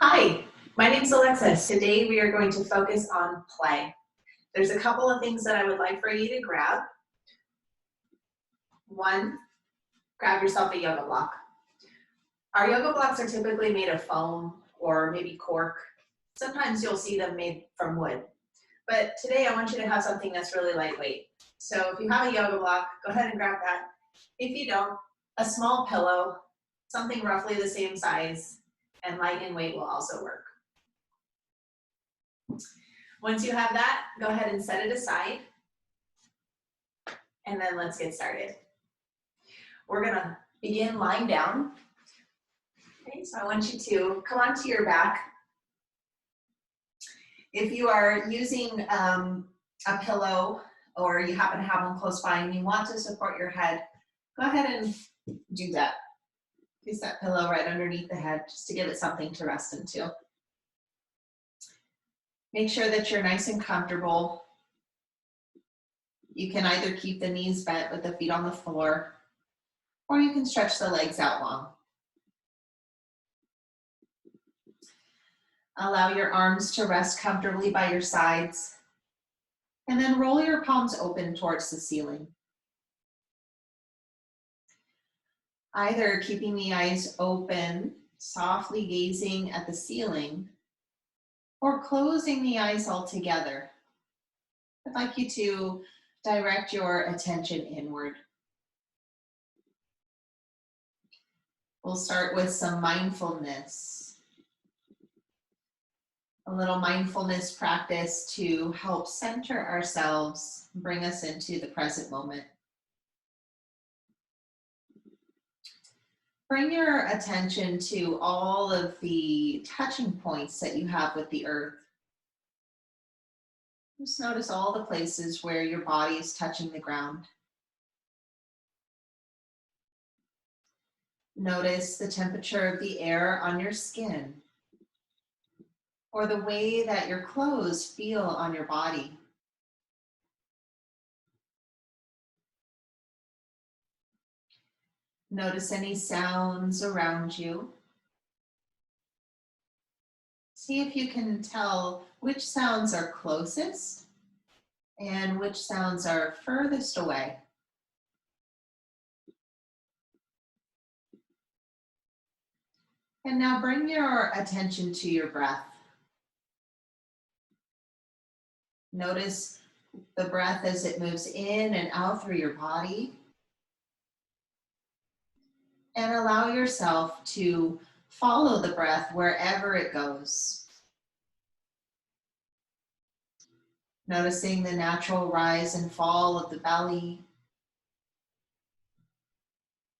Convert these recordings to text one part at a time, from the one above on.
Hi, my name's Alexis. Today we are going to focus on play. There's a couple of things that I would like for you to grab. One, grab yourself a yoga block. Our yoga blocks are typically made of foam or maybe cork. Sometimes you'll see them made from wood. But today I want you to have something that's really lightweight. So if you have a yoga block, go ahead and grab that. If you don't, a small pillow, something roughly the same size, and light in weight will also work. Once you have that, go ahead and set it aside, and then let's get started. We're gonna begin lying down. Okay, so I want you to come onto your back. If you are using a pillow or you happen to have one close by and you want to support your head, go ahead and do that. Place that pillow right underneath the head just to give it something to rest into. Make sure that you're nice and comfortable. You can either keep the knees bent with the feet on the floor, or you can stretch the legs out long. Allow your arms to rest comfortably by your sides, and then roll your palms open towards the ceiling. Either keeping the eyes open, softly gazing at the ceiling, or closing the eyes altogether. I'd like you to direct your attention inward. We'll start with some mindfulness. A little mindfulness practice to help center ourselves, bring us into the present moment. Bring your attention to all of the touching points that you have with the earth. Just notice all the places where your body is touching the ground. Notice the temperature of the air on your skin, or the way that your clothes feel on your body. Notice any sounds around you. See if you can tell which sounds are closest and which sounds are furthest away. And now bring your attention to your breath. Notice the breath as it moves in and out through your body. And allow yourself to follow the breath wherever it goes. Noticing the natural rise and fall of the belly,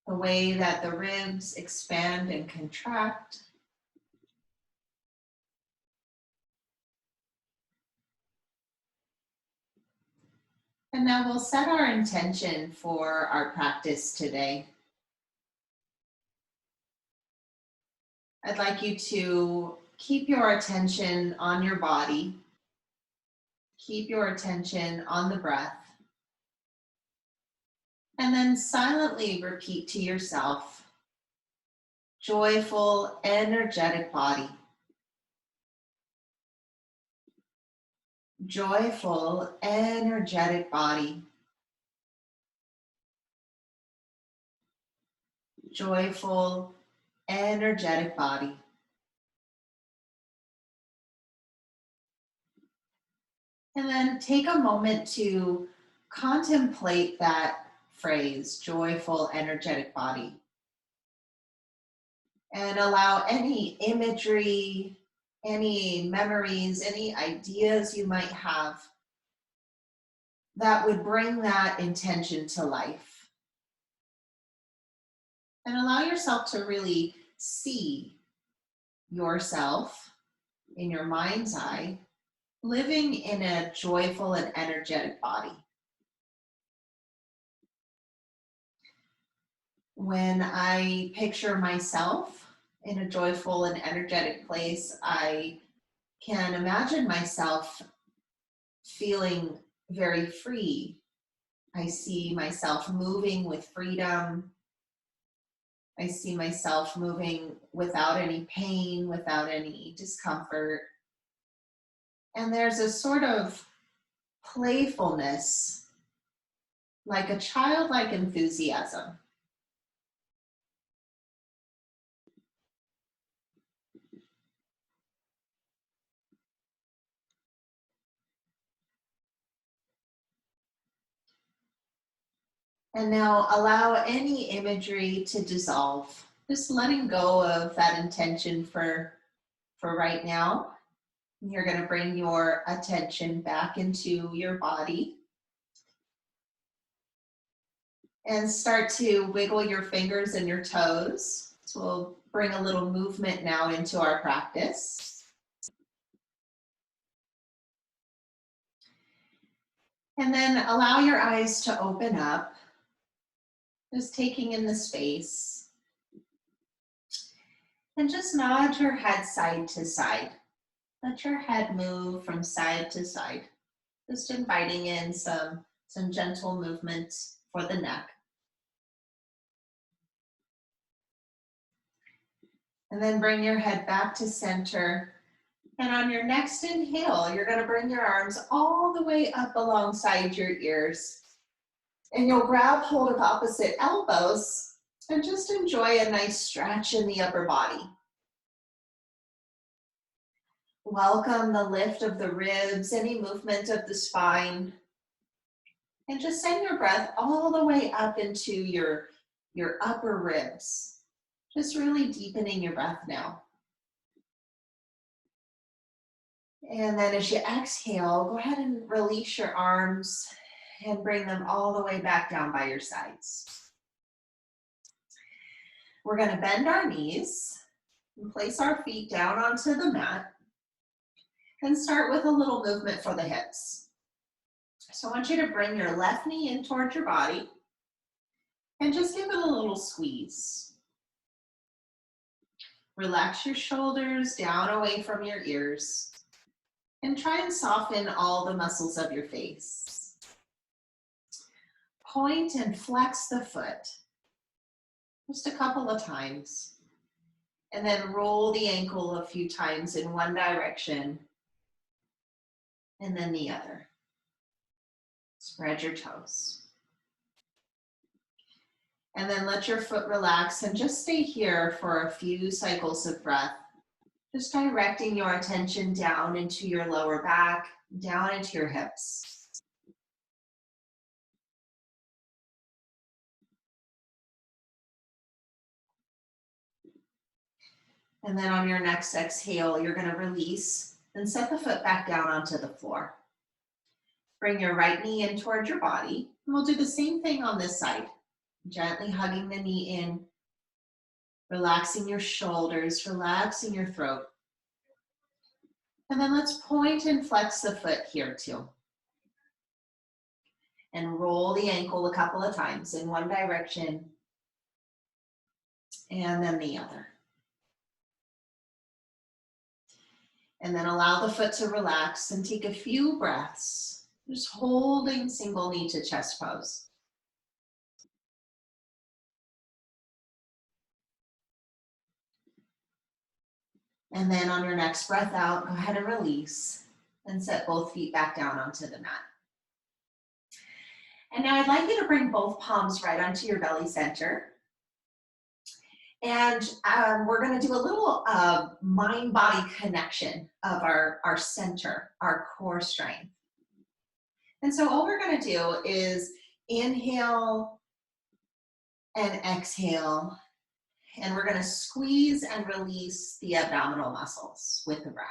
the way that the ribs expand and contract. And now we'll set our intention for our practice today. I'd like you to keep your attention on your body. Keep your attention on the breath. And then silently repeat to yourself, joyful, energetic body. Joyful, energetic body. Joyful, energetic body. And then take a moment to contemplate that phrase, joyful, energetic body. And allow any imagery, any memories, any ideas you might have that would bring that intention to life. And allow yourself to really see yourself in your mind's eye, living in a joyful and energetic body. When I picture myself in a joyful and energetic place, I can imagine myself feeling very free. I see myself moving with freedom, I see myself moving without any pain, without any discomfort. And there's a sort of playfulness, like a childlike enthusiasm. And now allow any imagery to dissolve, just letting go of that intention for right now. You're going to bring your attention back into your body and start to wiggle your fingers and your toes. So we'll bring a little movement now into our practice. And then allow your eyes to open up, just taking in the space. And just nod your head side to side. Let your head move from side to side. Just inviting in some gentle movement for the neck. And then bring your head back to center. And on your next inhale, you're going to bring your arms all the way up alongside your ears. And you'll grab hold of opposite elbows and just enjoy a nice stretch in the upper body. Welcome the lift of the ribs, any movement of the spine. And just send your breath all the way up into your upper ribs. Just really deepening your breath now. And then as you exhale, go ahead and release your arms and bring them all the way back down by your sides. We're going to bend our knees and place our feet down onto the mat and start with a little movement for the hips. So I want you to bring your left knee in towards your body and just give it a little squeeze. Relax your shoulders down away from your ears and try and soften all the muscles of your face. Point and flex the foot just a couple of times, and then roll the ankle a few times in one direction and then the other. Spread your toes. And then let your foot relax and just stay here for a few cycles of breath. Just directing your attention down into your lower back, down into your hips. And then on your next exhale, you're going to release and set the foot back down onto the floor. Bring your right knee in towards your body. And we'll do the same thing on this side. Gently hugging the knee in, relaxing your shoulders, relaxing your throat. And then let's point and flex the foot here too. And roll the ankle a couple of times in one direction and then the other. And then allow the foot to relax and take a few breaths, just holding single knee to chest pose. And then on your next breath out, go ahead and release and set both feet back down onto the mat. And now I'd like you to bring both palms right onto your belly center. And we're going to do a little mind-body connection of our center, our core strength. And so all we're going to do is inhale and exhale. And we're going to squeeze and release the abdominal muscles with the breath.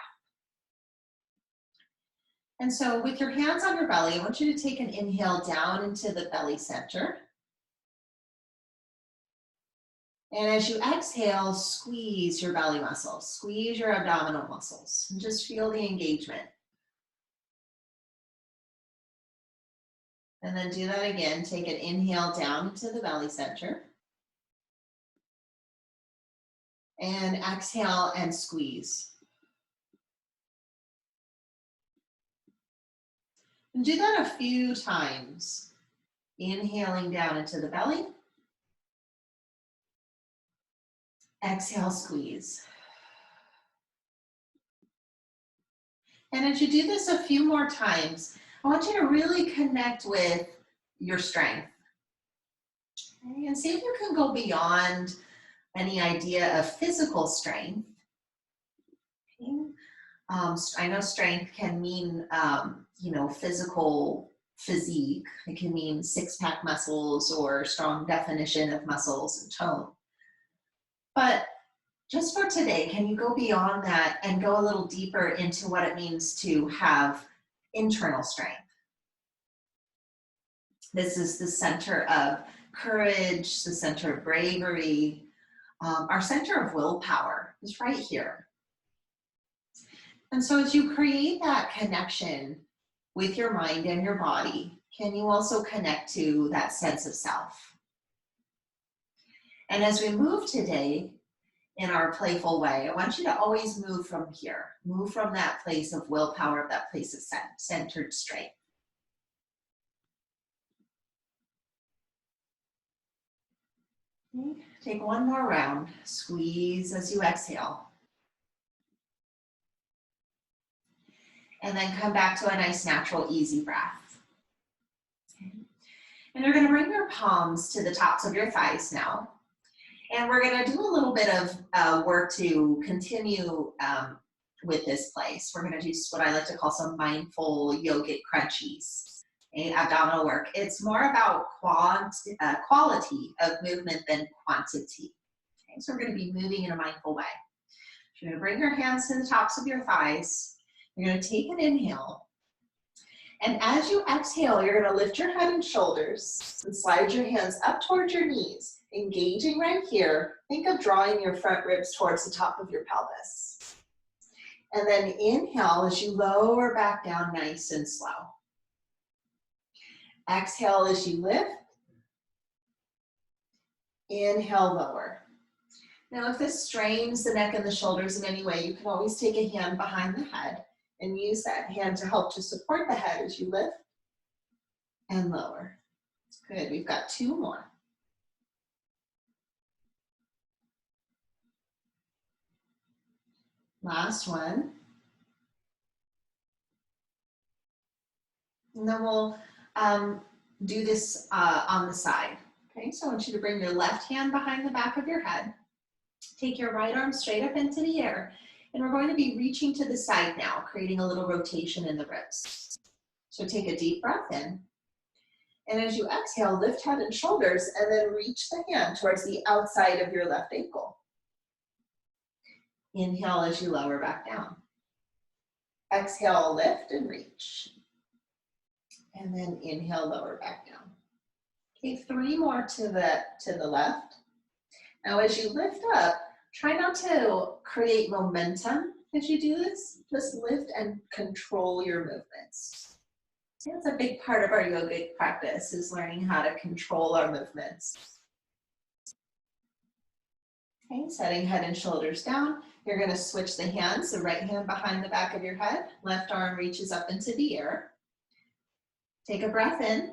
And so with your hands on your belly, I want you to take an inhale down into the belly center. And as you exhale, squeeze your belly muscles, squeeze your abdominal muscles, and just feel the engagement. And then do that again. Take an inhale down into the belly center. And exhale and squeeze. And do that a few times. Inhaling down into the belly. Exhale, squeeze. And as you do this a few more times, I want you to really connect with your strength. Okay? And see if you can go beyond any idea of physical strength. Okay? I know strength can mean, physical physique. It can mean six-pack muscles or strong definition of muscles and tone. But just for today, can you go beyond that and go a little deeper into what it means to have internal strength? This is the center of courage, the center of bravery. Our center of willpower is right here. And so as you create that connection with your mind and your body, can you also connect to that sense of self? And as we move today in our playful way, I want you to always move from here. Move from that place of willpower, that place of centered strength. Okay. Take one more round. Squeeze as you exhale. And then come back to a nice, natural, easy breath. Okay. And you're going to bring your palms to the tops of your thighs now. And we're going to do a little bit of work to continue with this place. We're going to do what I like to call some mindful yogic crunchies, okay? Abdominal work. It's more about quality of movement than quantity. Okay? So we're going to be moving in a mindful way. You're going to bring your hands to the tops of your thighs. You're going to take an inhale. And as you exhale, you're going to lift your head and shoulders and slide your hands up towards your knees, engaging right here. Think of drawing your front ribs towards the top of your pelvis. And then inhale as you lower back down nice and slow. Exhale as you lift. Inhale, lower. Now, if this strains the neck and the shoulders in any way, you can always take a hand behind the head and use that hand to help to support the head as you lift and lower. Good, we've got two more. Last one. And then we'll do this on the side. Okay, so I want you to bring your left hand behind the back of your head. Take your right arm straight up into the air. And we're going to be reaching to the side now, creating a little rotation in the ribs. So take a deep breath in. And as you exhale, lift head and shoulders, and then reach the hand towards the outside of your left ankle. Inhale as you lower back down. Exhale, lift and reach. And then inhale, lower back down. Okay, three more to the left. Now as you lift up, try not to create momentum as you do this. Just lift and control your movements. That's a big part of our yogic practice, is learning how to control our movements. Okay, setting head and shoulders down. You're going to switch the hands, the right hand behind the back of your head, left arm reaches up into the air. Take a breath in,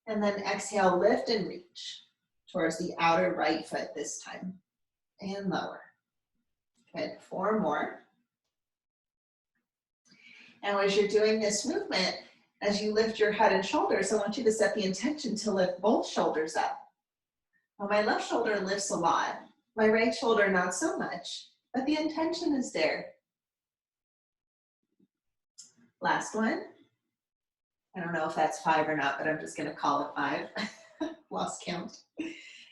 and then exhale, lift and reach towards the outer right foot this time, and lower. Good, four more. Now as you're doing this movement, as you lift your head and shoulders, I want you to set the intention to lift both shoulders up. Now my left shoulder lifts a lot, my right shoulder not so much, but the intention is there. Last one. I don't know if that's 5 or not, but I'm just going to call it 5. Lost count.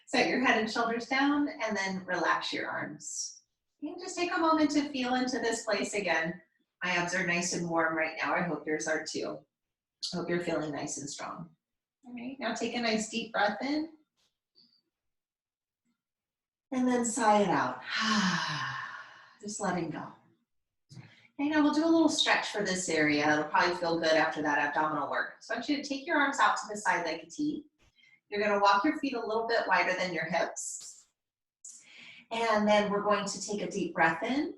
Set your head and shoulders down, and then relax your arms. And just take a moment to feel into this place again. My abs are nice and warm right now. I hope yours are too. I hope you're feeling nice and strong. All right, now take a nice deep breath in. And then sigh it out. Just letting go. Okay, now we'll do a little stretch for this area. It'll probably feel good after that abdominal work. So I want you to take your arms out to the side like a T. You're going to walk your feet a little bit wider than your hips. And then we're going to take a deep breath in.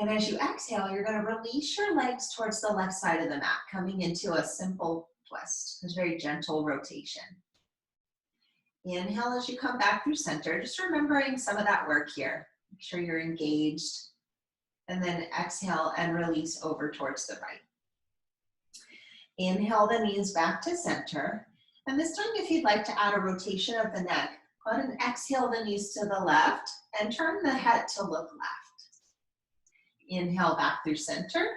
And as you exhale, you're going to release your legs towards the left side of the mat, coming into a simple twist. It's a very gentle rotation. Inhale as you come back through center, just remembering some of that work here. Make sure you're engaged. And then exhale and release over towards the right. Inhale the knees back to center. And this time, if you'd like to add a rotation of the neck, go ahead and exhale the knees to the left and turn the head to look left. Inhale back through center.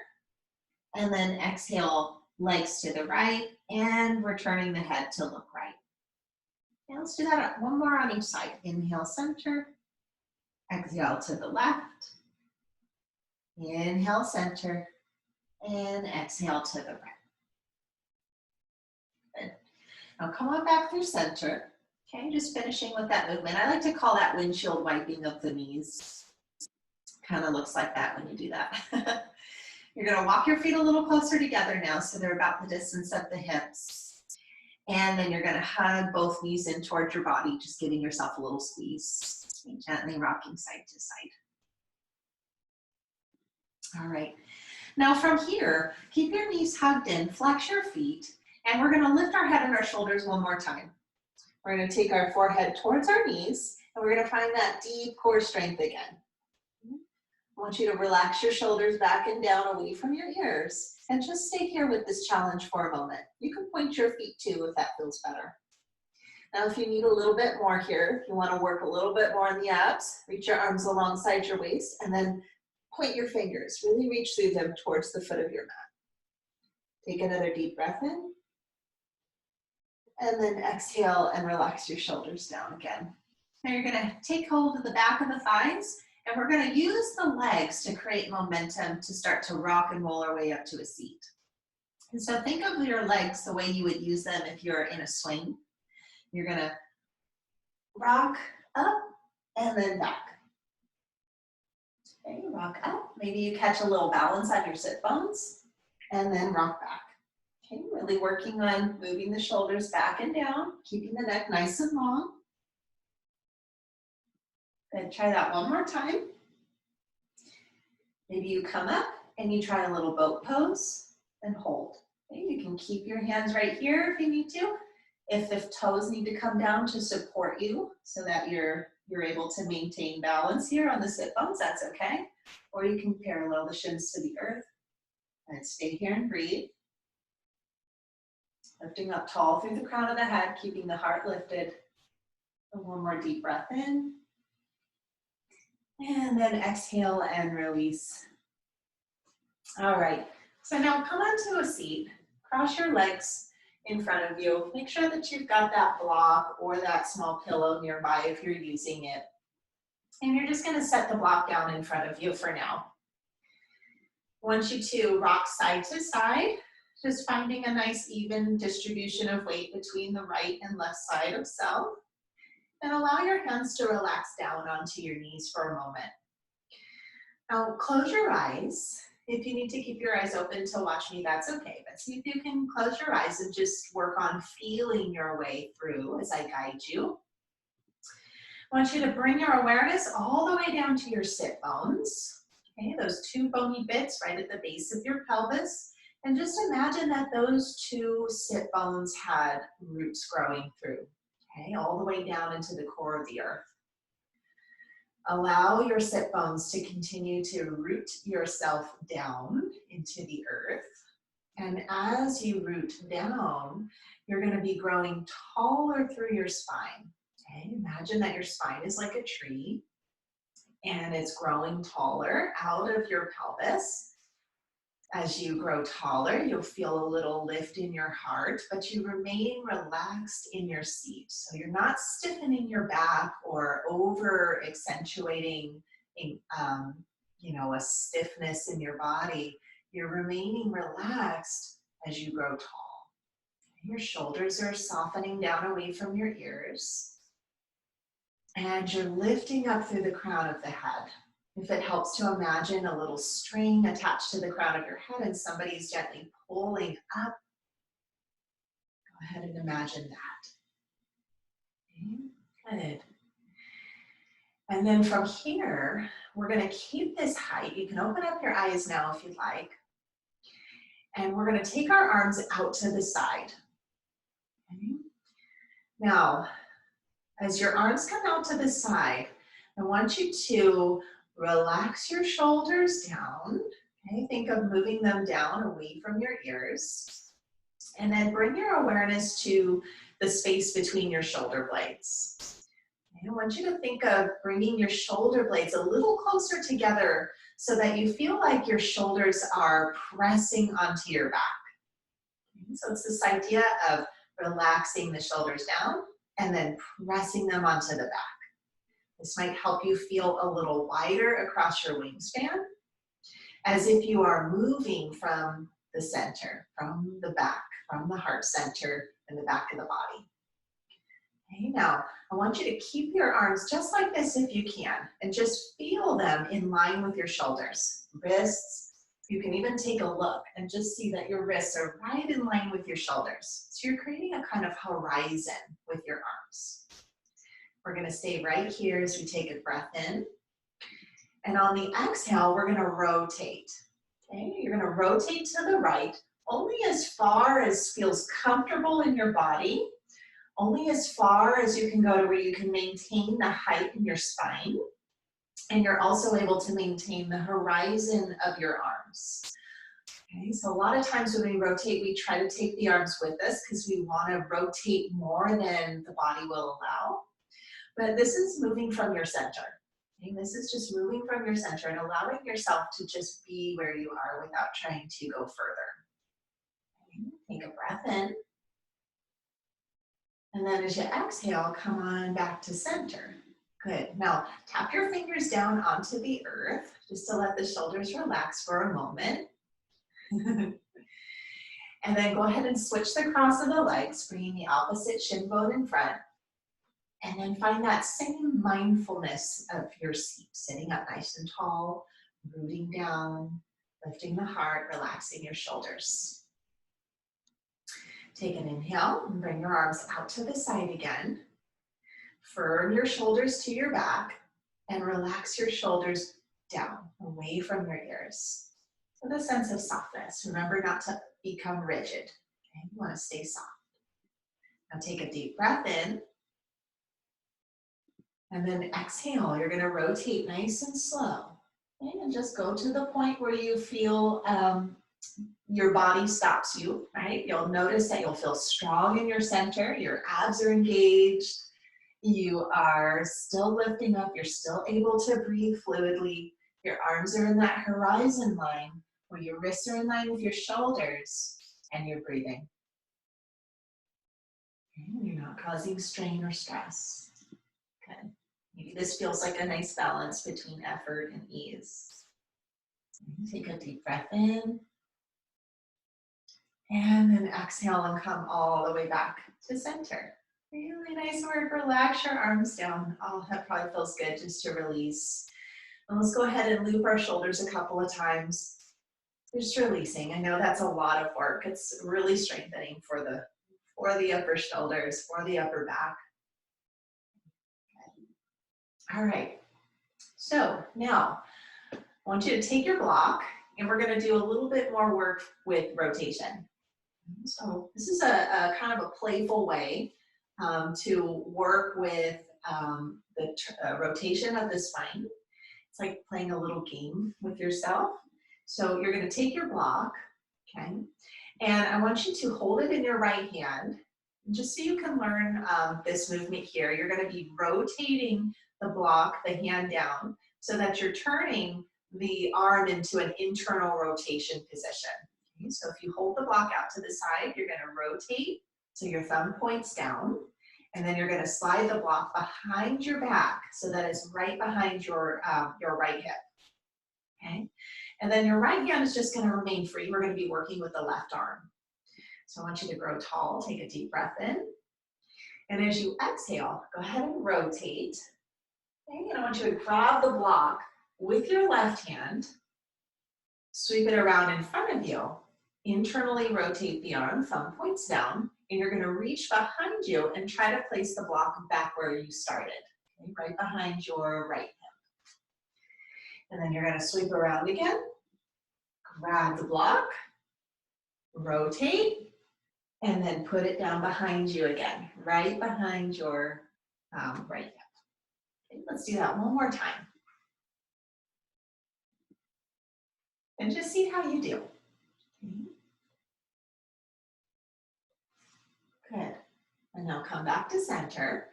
And then exhale, legs to the right, and we're turning the head to look right. And let's do that one more on each side. Inhale, center. Exhale to the left. Inhale, center. And exhale to the right. Good. Now come on back through center. Okay, just finishing with that movement. I like to call that windshield wiping of the knees. Kind of looks like that when you do that. You're going to walk your feet a little closer together now so they're about the distance of the hips. And then you're going to hug both knees in towards your body, just giving yourself a little squeeze. Gently rocking side to side. All right. Now from here, keep your knees hugged in, flex your feet, and we're going to lift our head and our shoulders one more time. We're going to take our forehead towards our knees, and we're going to find that deep core strength again. I want you to relax your shoulders back and down away from your ears, and just stay here with this challenge for a moment. You can point your feet too if that feels better. Now, if you need a little bit more here, if you want to work a little bit more on the abs, reach your arms alongside your waist, and then point your fingers. Really reach through them towards the foot of your mat. Take another deep breath in. And then exhale and relax your shoulders down again. Now you're going to take hold of the back of the thighs, and we're going to use the legs to create momentum to start to rock and roll our way up to a seat. And so think of your legs the way you would use them if you're in a swing. You're going to rock up and then back. Okay, rock up. Maybe you catch a little balance on your sit bones and then rock back. Okay, really working on moving the shoulders back and down, keeping the neck nice and long. Good, try that one more time. Maybe you come up and you try a little boat pose and hold. Okay, you can keep your hands right here if you need to. If the toes need to come down to support you so that you're able to maintain balance here on the sit bones, that's okay. Or you can parallel the shins to the earth and stay here and breathe. Lifting up tall through the crown of the head, keeping the heart lifted. And one more deep breath in. And then exhale and release. All right, so now come onto a seat. Cross your legs in front of you. Make sure that you've got that block or that small pillow nearby if you're using it. And you're just going to set the block down in front of you for now. I want you to rock side to side, just finding a nice even distribution of weight between the right and left side of self. And allow your hands to relax down onto your knees for a moment. Now close your eyes. If you need to keep your eyes open to watch me, that's okay. But see if you can close your eyes and just work on feeling your way through as I guide you. I want you to bring your awareness all the way down to your sit bones. Okay, those two bony bits right at the base of your pelvis. And just imagine that those two sit bones had roots growing through. Okay, all the way down into the core of the earth. Allow your sit bones to continue to root yourself down into the earth. And as you root down, you're going to be growing taller through your spine. Okay, imagine that your spine is like a tree and it's growing taller out of your pelvis. As you grow taller, you'll feel a little lift in your heart, but you remain relaxed in your seat. So you're not stiffening your back or over accentuating a stiffness in your body. You're remaining relaxed as you grow tall. Your shoulders are softening down away from your ears. And you're lifting up through the crown of the head. If it helps to imagine a little string attached to the crown of your head and somebody's gently pulling up, go ahead and imagine that. Okay, good. And then from here, we're going to keep this height. You can open up your eyes now if you'd like. And we're going to take our arms out to the side. Okay. Now, As your arms come out to the side, I want you to relax your shoulders down. Okay, think of moving them down away from your ears. And then bring your awareness to the space between your shoulder blades. Okay, I want you to think of bringing your shoulder blades a little closer together so that you feel like your shoulders are pressing onto your back. Okay, so it's this idea of relaxing the shoulders down and then pressing them onto the back. This might help you feel a little wider across your wingspan, as if you are moving from the center, from the back, from the heart center and the back of the body. Okay, now I want you to keep your arms just like this if you can, and just feel them in line with your shoulders. Wrists, you can even take a look and just see that your wrists are right in line with your shoulders. So you're creating a kind of horizon with your arms. We're gonna stay right here as we take a breath in. And on the exhale, we're gonna rotate. Okay, you're gonna rotate to the right, only as far as feels comfortable in your body, only as far as you can go to where you can maintain the height in your spine, and you're also able to maintain the horizon of your arms. Okay, so a lot of times when we rotate, we try to take the arms with us because we wanna rotate more than the body will allow. But this is moving from your center. Okay, this is just moving from your center and allowing yourself to just be where you are without trying to go further. Okay, take a breath in. And then as you exhale, come on back to center. Good. Now, tap your fingers down onto the earth just to let the shoulders relax for a moment. And then go ahead and switch the cross of the legs, bringing the opposite shin bone in front. And then find that same mindfulness of your seat, sitting up nice and tall, rooting down, lifting the heart, relaxing your shoulders. Take an inhale and bring your arms out to the side again. Firm your shoulders to your back and relax your shoulders down, away from your ears. With a sense of softness. Remember not to become rigid. Okay? You want to stay soft. Now take a deep breath in. And then exhale, you're gonna rotate nice and slow. Okay? And just go to the point where you feel your body stops you, right? You'll notice that you'll feel strong in your center, your abs are engaged, you are still lifting up, you're still able to breathe fluidly, your arms are in that horizon line where your wrists are in line with your shoulders, and you're breathing. Okay? You're not causing strain or stress. Good. Maybe this feels like a nice balance between effort and ease. Take a deep breath in. And then exhale and come all the way back to center. Really nice work. Relax your arms down. Oh, that probably feels good just to release. And let's go ahead and loop our shoulders a couple of times. Just releasing. I know that's a lot of work. It's really strengthening for the upper shoulders, for the upper back. All right, so now I want you to take your block and we're gonna do a little bit more work with rotation. So this is a kind of a playful way to work with the rotation of the spine. It's like playing a little game with yourself. So you're gonna take your block, okay? And I want you to hold it in your right hand, just so you can learn this movement here. You're gonna be rotating the block, the hand down, so that you're turning the arm into an internal rotation position. Okay, so if you hold the block out to the side, you're gonna rotate so your thumb points down, and then you're gonna slide the block behind your back so that it's right behind your right hip, okay? And then your right hand is just gonna remain free. We're gonna be working with the left arm. So I want you to grow tall, take a deep breath in, and as you exhale, go ahead and rotate. Okay, and I want you to grab the block with your left hand, sweep it around in front of you, internally rotate the arm, thumb points down, and you're gonna reach behind you and try to place the block back where you started, okay, right behind your right hip. And then you're gonna sweep around again, grab the block, rotate, and then put it down behind you again, right behind your right hip. Okay, let's do that one more time. And just see how you do. Okay. Good. And now come back to center.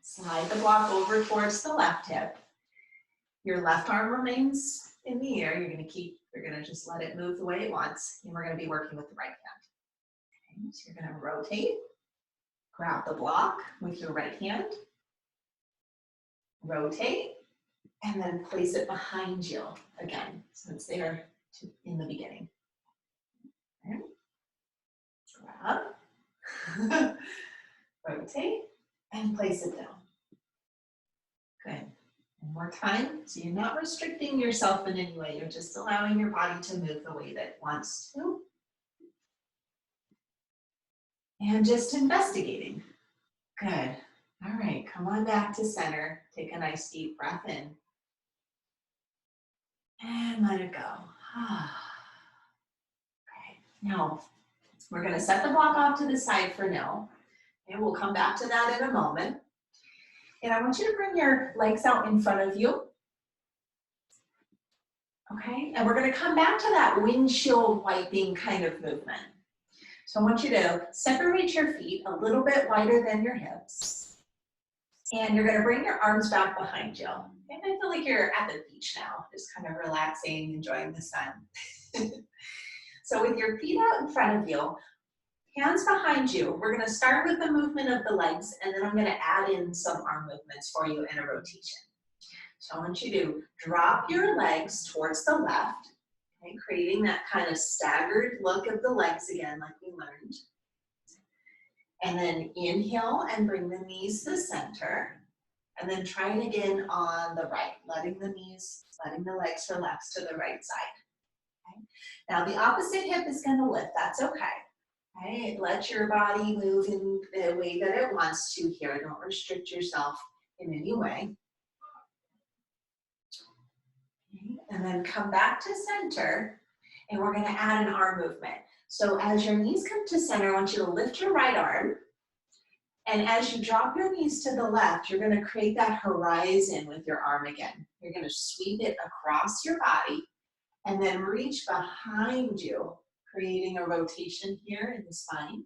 Slide the block over towards the left hip. Your left arm remains in the air. You're gonna just let it move the way it wants. And we're gonna be working with the right hand. Okay, so you're gonna rotate, grab the block with your right hand, rotate, and then place it behind you again. So it's there in the beginning. Okay. Grab, rotate, and place it down. Good. One more time. So you're not restricting yourself in any way. You're just allowing your body to move the way that it wants to. And just investigating. Good. All right, come on back to center. Take a nice deep breath in. And let it go. Okay. Now, we're going to set the block off to the side for now. And we'll come back to that in a moment. And I want you to bring your legs out in front of you. Okay, and we're going to come back to that windshield wiping kind of movement. So I want you to separate your feet a little bit wider than your hips. And you're going to bring your arms back behind you. And I feel like you're at the beach now, just kind of relaxing, enjoying the sun. So with your feet out in front of you, hands behind you, we're going to start with the movement of the legs, and then I'm going to add in some arm movements for you in a rotation. So I want you to drop your legs towards the left, okay, creating that kind of staggered look of the legs again, like we learned. And then inhale and bring the knees to the center. And then try it again on the right, letting the legs relax to the right side. Okay? Now the opposite hip is going to lift, that's okay. Okay? Let your body move in the way that it wants to here. Don't restrict yourself in any way. Okay? And then come back to center, and we're going to add an arm movement. So as your knees come to center, I want you to lift your right arm. And as you drop your knees to the left, you're going to create that horizon with your arm again. You're going to sweep it across your body and then reach behind you, creating a rotation here in the spine.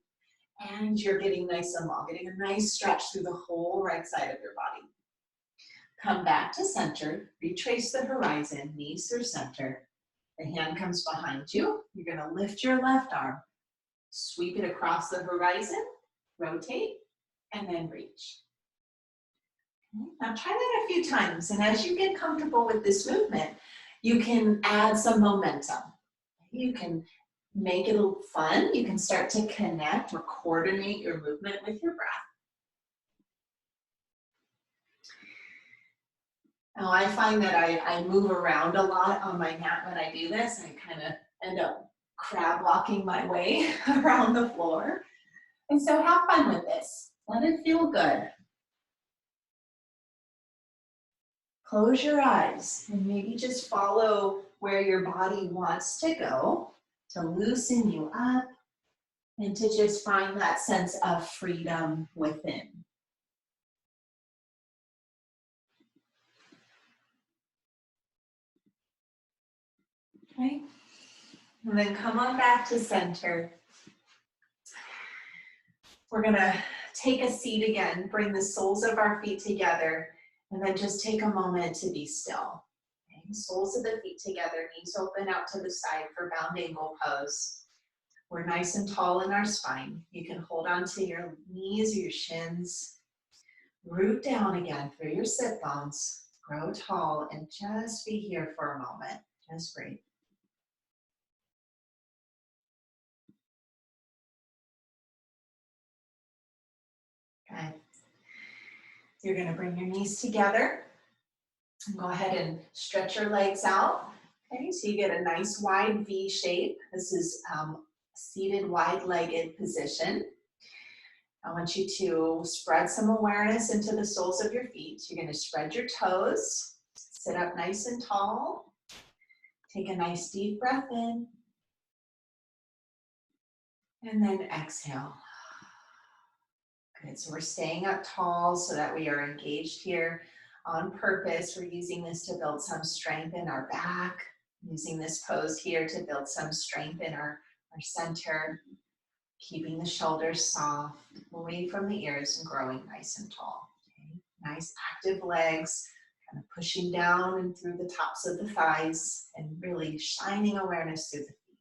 And you're getting nice and long, getting a nice stretch through the whole right side of your body. Come back to center, retrace the horizon, knees through center. The hand comes behind you. You're going to lift your left arm, sweep it across the horizon, rotate, and then reach. Okay. Now try that a few times, and as you get comfortable with this movement, you can add some momentum. You can make it a little fun. You can start to connect or coordinate your movement with your breath. Now I find that I move around a lot on my mat when I do this. I kind of end up crab walking my way around the floor. And so have fun with this. Let it feel good. Close your eyes and maybe just follow where your body wants to go to loosen you up and to just find that sense of freedom within. Okay, and then come on back to center. We're gonna take a seat again, bring the soles of our feet together, and then just take a moment to be still. Okay? Soles of the feet together, knees open out to the side for bound angle pose. We're nice and tall in our spine. You can hold on to your knees or your shins. Root down again through your sit bones. Grow tall and just be here for a moment. Just breathe. Okay. You're going to bring your knees together and go ahead and stretch your legs out. Okay, so you get a nice wide V shape. This is seated wide-legged position. I want you to spread some awareness into the soles of your feet. You're going to spread your toes, sit up nice and tall. Take a nice deep breath in. And then exhale. Good, so we're staying up tall so that we are engaged here on purpose. We're using this to build some strength in our back, using this pose here to build some strength in our center, keeping the shoulders soft, away from the ears and growing nice and tall. Okay? Nice active legs, kind of pushing down and through the tops of the thighs and really shining awareness through the feet.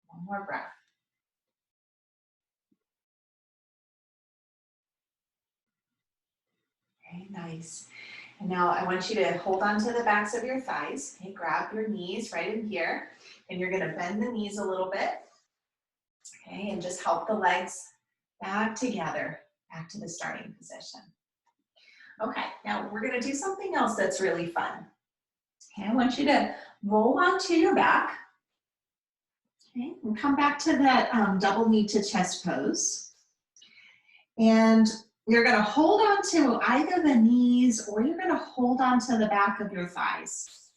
One more breath. Okay, nice. And now I want you to hold on to the backs of your thighs. Okay, grab your knees right in here, and you're gonna bend the knees a little bit. Okay, and just help the legs back together, back to the starting position. Okay, now we're gonna do something else that's really fun. Okay, I want you to roll onto your back. Okay, and come back to that double knee to chest pose. And you're gonna hold on to either the knees or you're gonna hold on to the back of your thighs.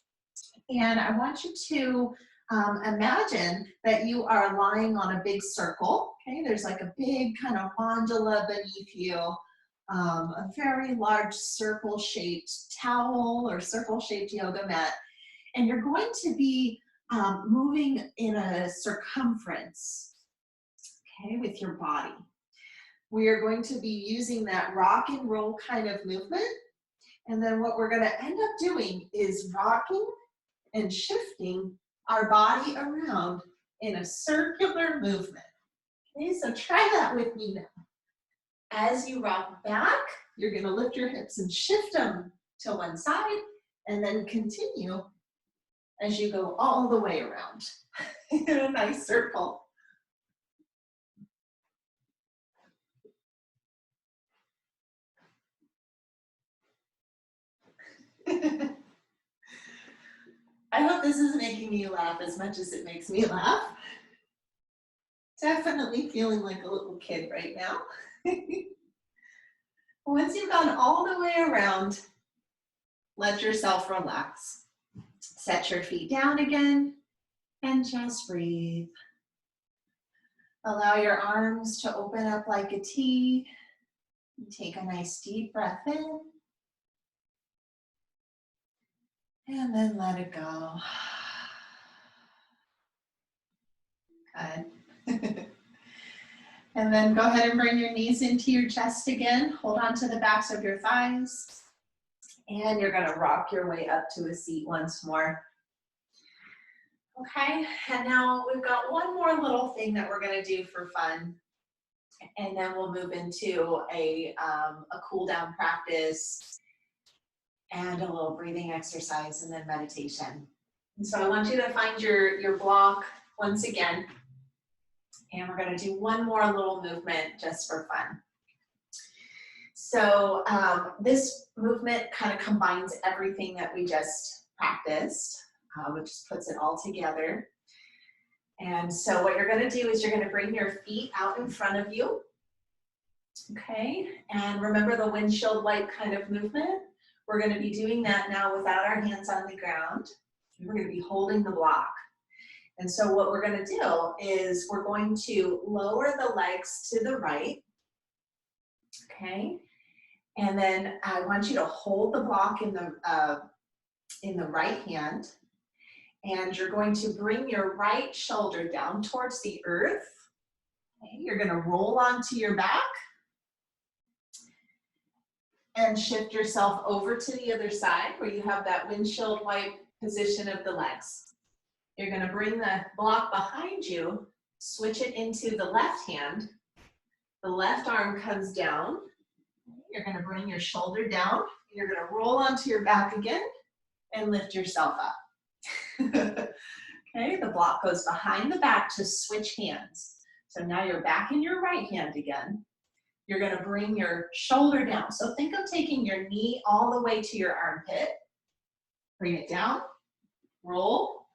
And I want you to imagine that you are lying on a big circle. Okay, there's like a big kind of mandala beneath you, a very large circle-shaped towel or circle-shaped yoga mat. And you're going to be moving in a circumference, okay, with your body. We are going to be using that rock and roll kind of movement. And then what we're going to end up doing is rocking and shifting our body around in a circular movement. Okay, so try that with me now. As you rock back, you're going to lift your hips and shift them to one side and then continue as you go all the way around in a nice circle. I hope this is making you laugh as much as it makes me laugh. Definitely feeling like a little kid right now. Once you've gone all the way around, let yourself relax. Set your feet down again and just breathe. Allow your arms to open up like a T. Take a nice deep breath in. And then let it go. Good. And then go ahead and bring your knees into your chest again. Hold on to the backs of your thighs. And you're gonna rock your way up to a seat once more. Okay, and now we've got one more little thing that we're gonna do for fun. And then we'll move into a cool down practice and a little breathing exercise and then meditation. And so I want you to find your block once again. And we're gonna do one more little movement just for fun. So this movement kind of combines everything that we just practiced, which just puts it all together. And so what you're gonna do is you're gonna bring your feet out in front of you. Okay, and remember the windshield-like kind of movement? We're gonna be doing that now without our hands on the ground. We're gonna be holding the block. And so what we're gonna do is we're going to lower the legs to the right, okay? And then I want you to hold the block in the right hand, and you're going to bring your right shoulder down towards the earth. Okay? You're gonna roll onto your back and shift yourself over to the other side where you have that windshield wipe position of the legs. You're gonna bring the block behind you, switch it into the left hand. The left arm comes down. You're gonna bring your shoulder down. You're gonna roll onto your back again and lift yourself up. Okay, the block goes behind the back to switch hands. So now you're back in your right hand again. You're gonna bring your shoulder down. So think of taking your knee all the way to your armpit. Bring it down, roll,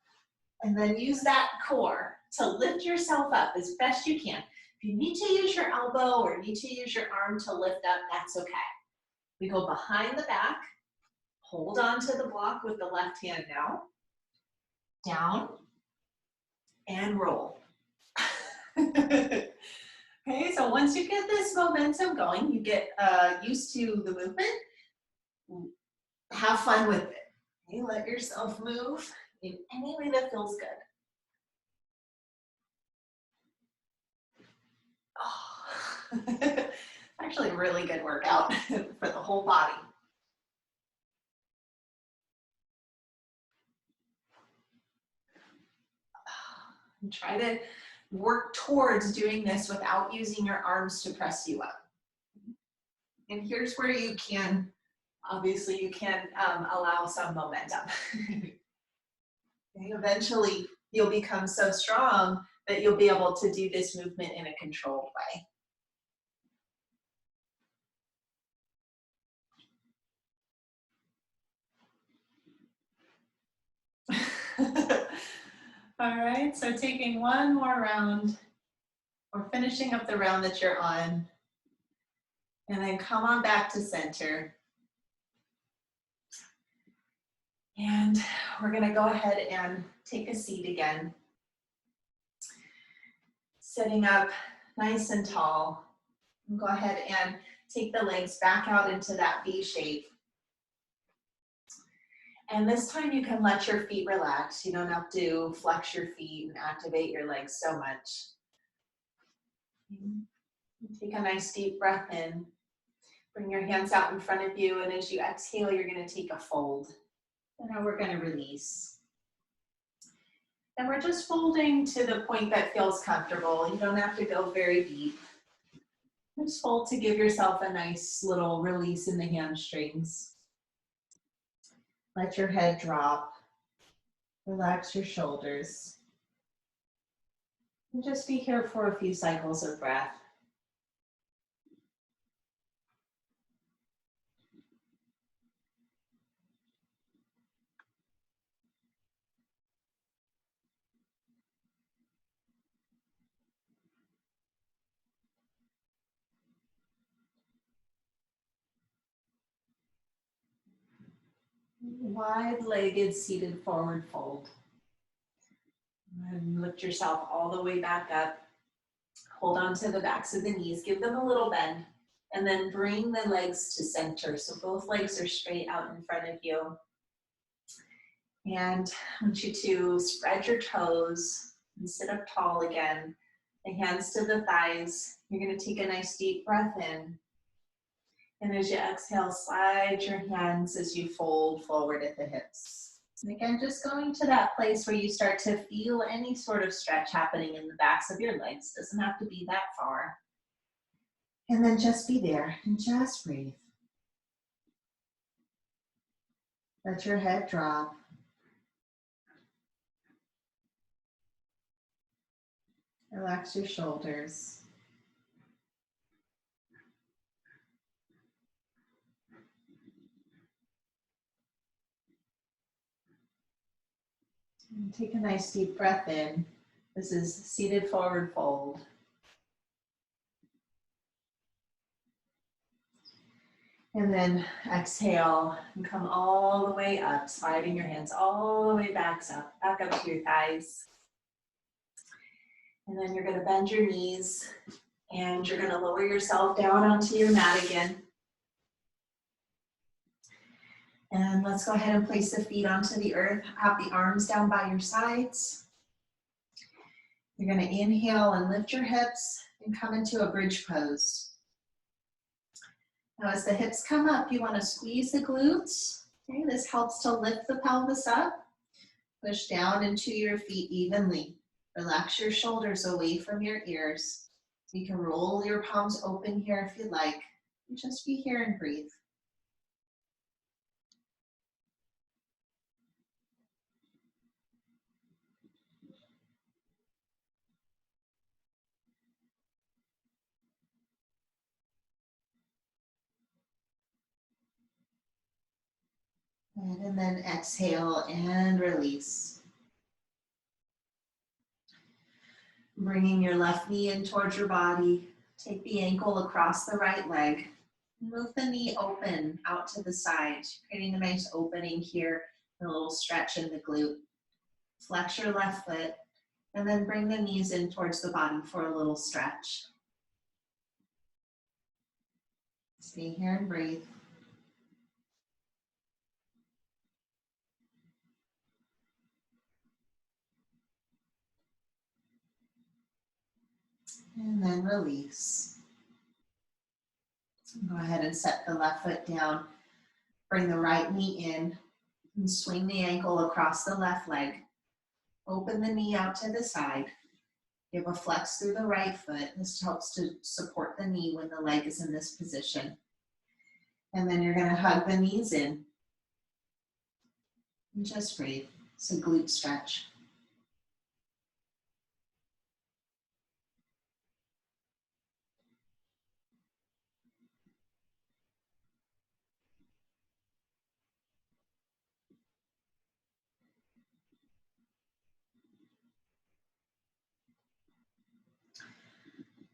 and then use that core to lift yourself up as best you can. If you need to use your elbow or need to use your arm to lift up, that's okay. We go behind the back, hold on to the block with the left hand now, down, and roll. Okay, so once you get this momentum going, you get used to the movement, have fun with it. Okay, let yourself move in any way that feels good. Oh. Actually a really good workout for the whole body. And try to work towards doing this without using your arms to press you up. And here's where you can, obviously you can allow some momentum. Eventually you'll become so strong that you'll be able to do this movement in a controlled way. All right, so taking one more round, or finishing up the round that you're on, and then come on back to center. And we're gonna go ahead and take a seat again. Sitting up nice and tall. And go ahead and take the legs back out into that V shape. And this time you can let your feet relax. You don't have to flex your feet and activate your legs so much. Take a nice deep breath in. Bring your hands out in front of you, and as you exhale, you're gonna take a fold. And now we're gonna release. And we're just folding to the point that feels comfortable. You don't have to go very deep. Just fold to give yourself a nice little release in the hamstrings. Let your head drop. Relax your shoulders. And just be here for a few cycles of breath. Wide-legged seated forward fold. And lift yourself all the way back up. Hold on to the backs of the knees, give them a little bend, and then bring the legs to center. So both legs are straight out in front of you. And I want you to spread your toes and sit up tall again. The hands to the thighs. You're gonna take a nice deep breath in. And as you exhale, slide your hands as you fold forward at the hips. And again, just going to that place where you start to feel any sort of stretch happening in the backs of your legs. Doesn't have to be that far. And then just be there and just breathe. Let your head drop. Relax your shoulders. And take a nice deep breath in. This is seated forward fold. And then exhale and come all the way up, sliding your hands all the way back up to your thighs. And then you're going to bend your knees and you're going to lower yourself down onto your mat again. And let's go ahead and place the feet onto the earth. Have the arms down by your sides. You're going to inhale and lift your hips and come into a bridge pose. Now as the hips come up, you want to squeeze the glutes. Okay, this helps to lift the pelvis up. Push down into your feet evenly. Relax your shoulders away from your ears. You can roll your palms open here if you like. And just be here and breathe. And then exhale and release. Bringing your left knee in towards your body. Take the ankle across the right leg. Move the knee open out to the side, creating a nice opening here, and a little stretch in the glute. Flex your left foot, and then bring the knees in towards the body for a little stretch. Stay here and breathe. And then release. Go ahead and set the left foot down. Bring the right knee in and swing the ankle across the left leg. Open the knee out to the side. Give a flex through the right foot. This helps to support the knee when the leg is in this position. And then you're going to hug the knees in. And just breathe. It's a glute stretch.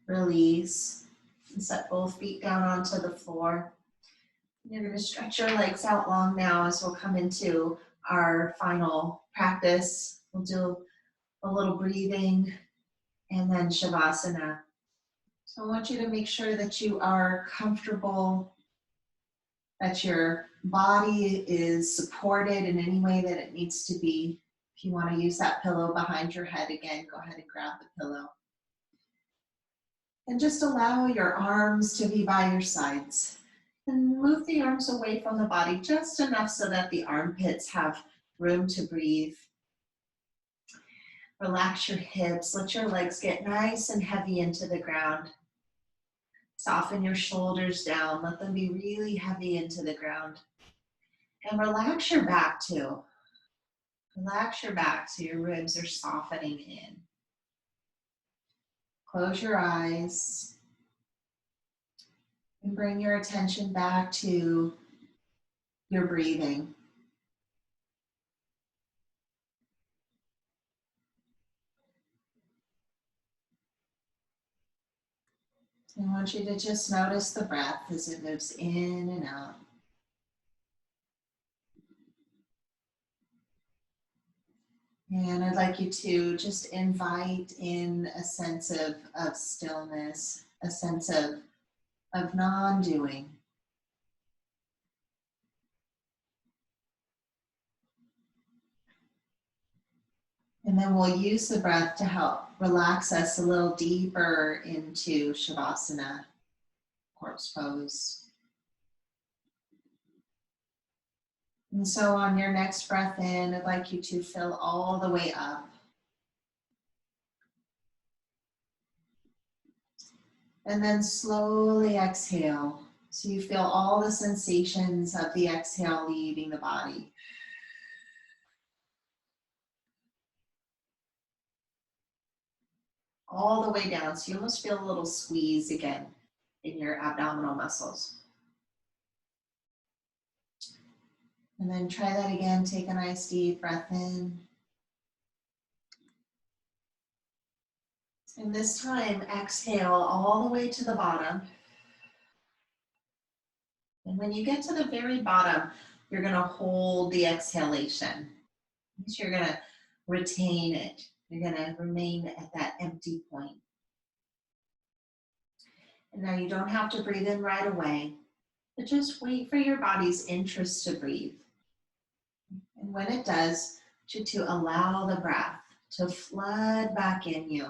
Release. And set both feet down onto the floor. You're going to stretch your legs out long now as we'll come into our final practice. We'll do a little breathing and then Shavasana. So I want you to make sure that you are comfortable, that your body is supported in any way that it needs to be. If you want to use that pillow behind your head again, go ahead and grab the pillow. And just allow your arms to be by your sides. And move the arms away from the body just enough so that the armpits have room to breathe. Relax your hips. Let your legs get nice and heavy into the ground. Soften your shoulders down. Let them be really heavy into the ground. And relax your back too. Relax your back so your ribs are softening in. Close your eyes. And bring your attention back to your breathing. I want you to just notice the breath as it moves in and out. And I'd like you to just invite in a sense of stillness, a sense of non-doing. And then we'll use the breath to help relax us a little deeper into Shavasana, corpse pose. And so on your next breath in, I'd like you to fill all the way up. And then slowly exhale. So you feel all the sensations of the exhale leaving the body. All the way down, so you almost feel a little squeeze again in your abdominal muscles. And then try that again, take a nice deep breath in. And this time, exhale all the way to the bottom. And when you get to the very bottom, you're gonna hold the exhalation. So you're gonna retain it. You're gonna remain at that empty point. And now you don't have to breathe in right away, but just wait for your body's interest to breathe. And when it does, to allow the breath to flood back in you.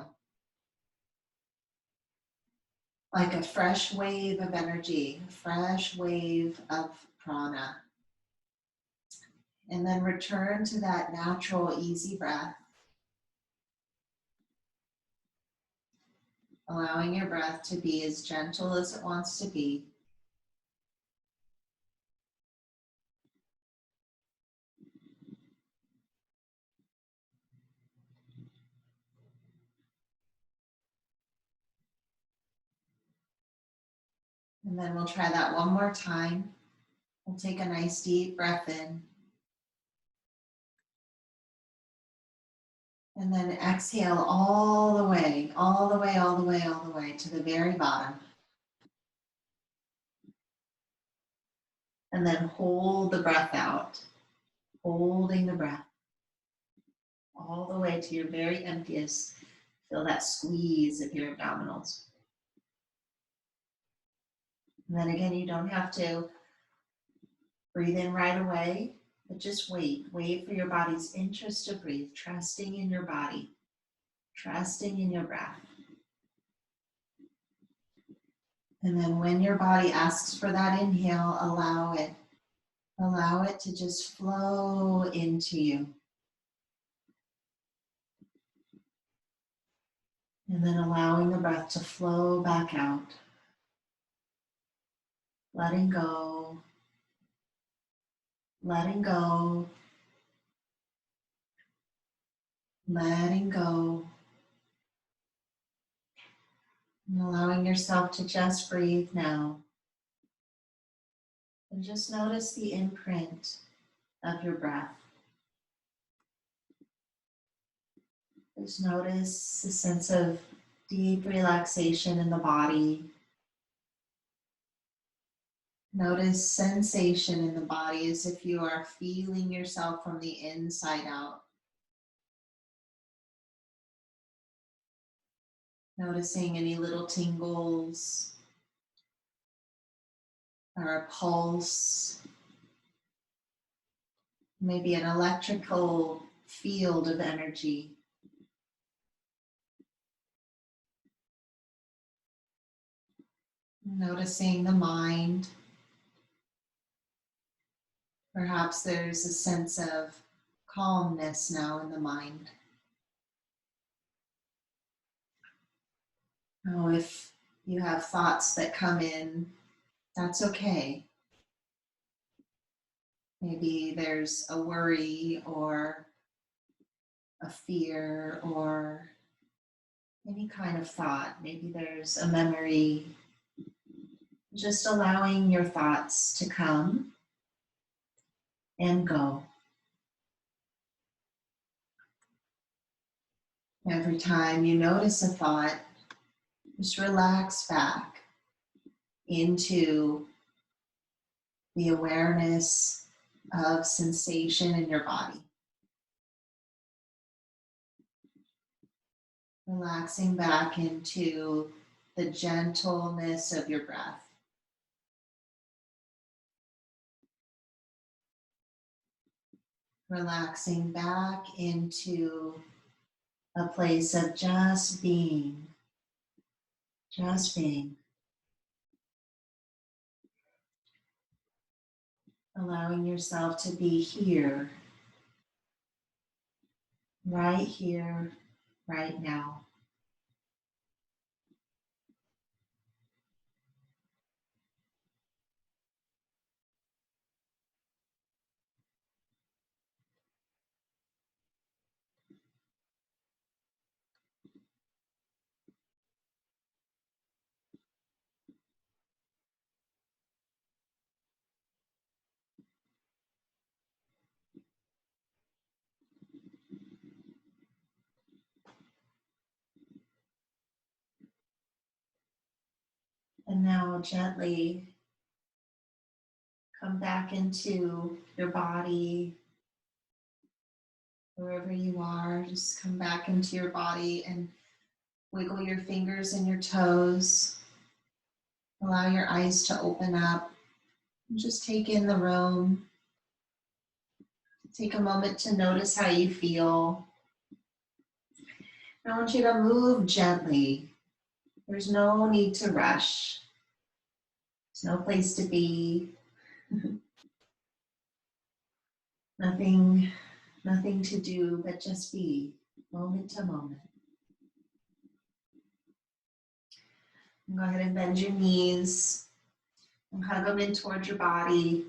Like a fresh wave of energy, a fresh wave of prana. And then return to that natural, easy breath. Allowing your breath to be as gentle as it wants to be. And then we'll try that one more time. We'll take a nice deep breath in. And then exhale all the way, all the way, all the way, all the way to the very bottom. And then hold the breath out, holding the breath all the way to your very emptiest. Feel that squeeze of your abdominals. And then again, you don't have to breathe in right away, but just wait. Wait for your body's interest to breathe, trusting in your body, trusting in your breath. And then when your body asks for that inhale, allow it. Allow it to just flow into you. And then allowing the breath to flow back out. Letting go. Letting go. Letting go. And allowing yourself to just breathe now. And just notice the imprint of your breath. Just notice the sense of deep relaxation in the body. Notice sensation in the body as if you are feeling yourself from the inside out. Noticing any little tingles or a pulse, maybe an electrical field of energy. Noticing the mind. Perhaps there's a sense of calmness now in the mind. Oh, if you have thoughts that come in, that's okay. Maybe there's a worry or a fear or any kind of thought. Maybe there's a memory. Just allowing your thoughts to come and go. Every time you notice a thought, just relax back into the awareness of sensation in your body. Relaxing back into the gentleness of your breath. Relaxing back into a place of just being. Just being. Allowing yourself to be here, right now. And now gently come back into your body, wherever you are. Just come back into your body and wiggle your fingers and your toes. Allow your eyes to open up. And just take in the room. Take a moment to notice how you feel. I want you to move gently. There's no need to rush. There's no place to be. Nothing to do, but just be moment to moment. And go ahead and bend your knees and hug them in towards your body.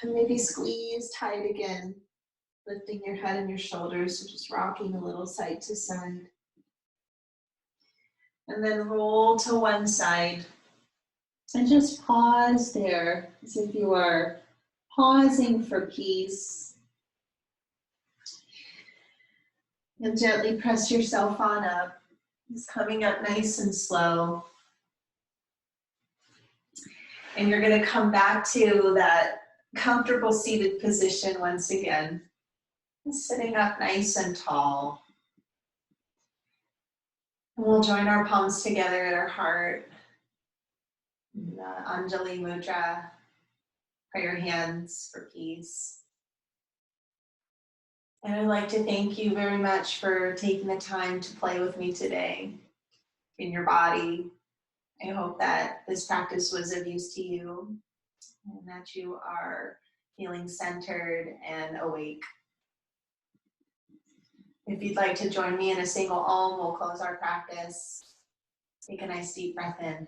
And maybe squeeze tight again, lifting your head and your shoulders, so just rocking a little side to side. And then roll to one side. And just pause there, as if you are pausing for peace. And gently press yourself on up. Just coming up nice and slow. And you're going to come back to that comfortable seated position once again. Sitting up nice and tall. And we'll join our palms together at our heart. The Anjali Mudra, prayer hands for peace. And I'd like to thank you very much for taking the time to play with me today in your body. I hope that this practice was of use to you and that you are feeling centered and awake. If you'd like to join me in a single Om, we'll close our practice. Take a nice deep breath in.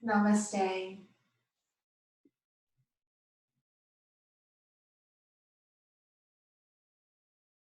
Namaste.